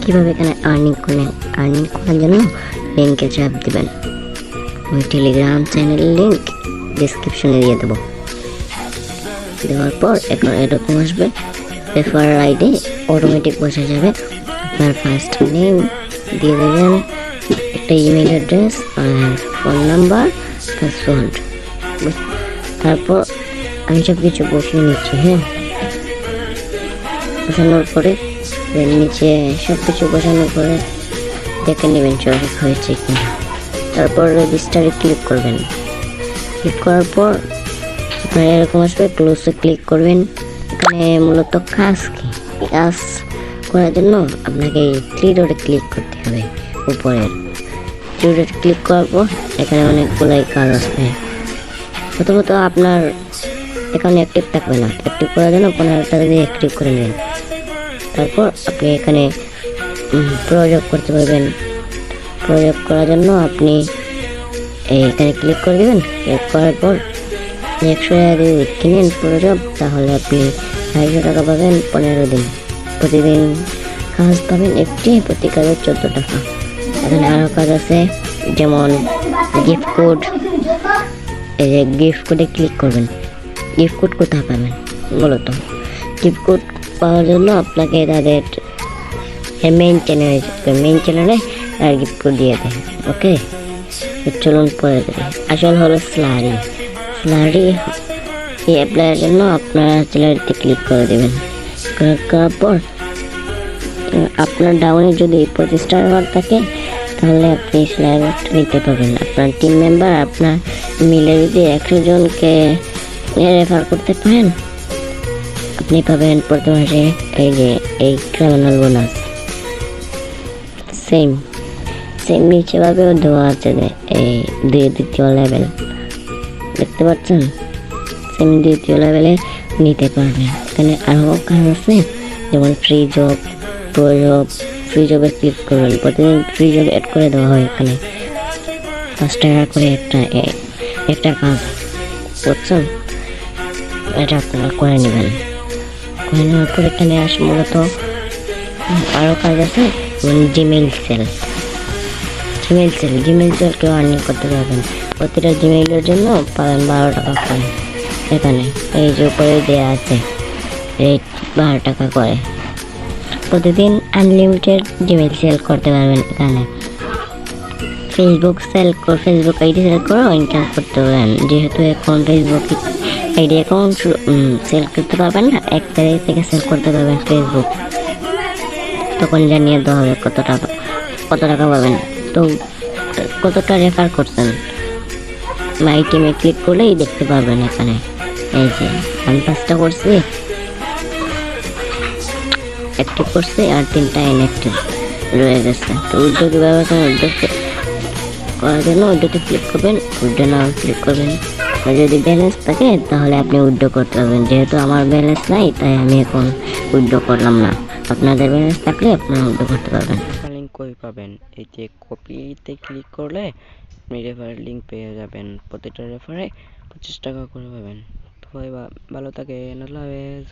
কিভাবে এখানে আর্নিং করবেন, আর্নিং করার জন্য লিঙ্কে চাপ দিবেন। ওই টেলিগ্রাম চ্যানেলের লিঙ্ক ডিসক্রিপশনে দিয়ে দেবো। দেওয়ার পর এখন এরকম আসবে, রেফার আইডি অটোমেটিক বসে যাবে। আপনার ফার্স্ট নেম দিয়ে দেবেন, একটা ইমেল অ্যাড্রেস আর ফোন নাম্বার, পাসওয়ার্ড। তারপর আমি সব কিছু বসিয়ে নিচ্ছি। হ্যাঁ, বসানোর পরে নিচে সব কিছু বসানোর পরে দেখে নেবেন সঠিক হয়েছে কিনা। তারপর রেজিস্টারে ক্লিক করবেন। ক্লিক করার পর আপনার এরকম আসবে, ক্লোজে ক্লিক করবেন। এখানে মূলত কাজ কি, কাজ করার জন্য আপনাকে এই থ্রি ডটে ক্লিক করতে হবে। উপরের থ্রি ডটে ক্লিক করার পর এখানে অনেকগুলাই কাজ আসবে। প্রথমত আপনার এখানে অ্যাক্টিভ থাকবে না, অ্যাক্টিভ করার জন্য 15 টাকা দিয়ে অ্যাক্টিভ করে নেবেন। তারপর আপনি এখানে প্রয়োগ করতে পারবেন। প্রয়োগ করার জন্য আপনি এইখানে ক্লিক করে দেবেন। ক্লিক করার পর 100 টাকা দিয়ে কিনেন প্রয়োগ, তাহলে আপনি 250 টাকা পাবেন 15 দিন। প্রতিদিন কাজ পাবেন একটি, প্রতি কাজে 14 টাকা। এখানে আরও কাজ আছে, যেমন গিফট কোড। এই যে গিফট কোডে ক্লিক করবেন। গিফট কোড কোথায় পাবেন? মূলত গিফট কোড পাওয়ার জন্য আপনাকে তাদের মেইন চ্যানেলে আর গিফট কোড দিয়ে দেয়। ওকে, চলুন পরে দেবে। আসল হলো স্লারি এই অ্যাপ্লাইয়ের জন্য আপনারা স্লারিতে ক্লিক করে দেবেন। ক্লিক করার পর আপনার ডাউনে যদি 25 টাকা থাকে তাহলে আপনি স্লারিটা নিতে পারবেন। আপনার টিম মেম্বার আপনার মিলে যদি 100 জনকে রেফার করতে পারেন, আপনি পাবেন প্রতি মাসে এই ক্রিমিনাল বোনাস। সেম নিচেভাবেও দেওয়া আছে, এই দ্বিতীয় লেভেল দেখতে পাচ্ছেন। সেম দ্বিতীয় লেভেলে নিতে পারবেন। এখানে আরও কাজ আছে, যেমন ফ্রি জব, ফ্রি জবে ক্লিক করবেন। প্রতিদিন ফ্রি জব অ্যাড করে দেওয়া হয়। এখানে 5 টাকা করে একটা কাজ করছেন, এটা আপনারা করে নেবেন। করে নেওয়ার পর এখানে মূলত আরও কাজ আছে, যেমন জিমেইল সেলকেও আর্নিং করতে পারবেন। প্রতিটা জিমেইলের জন্য পাবেন 12 টাকা করে। এখানে এই যে উপরে দেওয়া আছে রেট 12 টাকা করে। প্রতিদিন আনলিমিটেড জিমেইল সেল করতে পারবেন। এখানে ফেসবুক আইডি সেল করে ইনকাম করতে পারবেন। যেহেতু এখন ফেসবুক আইডি অ্যাকাউন্ট সেল করতে পারবেন না, 1 তারিখ থেকে সেল করতে পারবেন ফেসবুক। তখন জানিয়ে দেওয়া হবে কত টাকা পাবেন। তো কতটা রেফার করছেন মাই টিমে ক্লিক করলেই দেখতে পারবেন। এখানে এই যে আমি 5টা করছি, অ্যাক্টিভ করছি, আর 3টা ইনঅ্যাক্টিভ রয়ে গেছে। তো উইথড্র কীভাবে করার জন্য উইথড্রতে ক্লিক করবেন, উইথড্র নাও ক্লিক করবেন। আর যদি ব্যালেন্স থাকে তাহলে আপনি উইথড্র করতে পারবেন। যেহেতু আমার ব্যালেন্স নাই তাই আমি এখন উইথড্র করলাম না। আপনাদের ব্যালেন্স থাকলে আপনারা উইথড্র করতে পারবেন। লিঙ্ক কই পাবেন? এই যে কপিতে ক্লিক করলে আপনি রেফারের লিঙ্ক পেয়ে যাবেন। প্রতিটা রেফারে 25 টাকা করে পাবেন। সবাই ভালো থাকেন, আল্লাহ হাফেজ।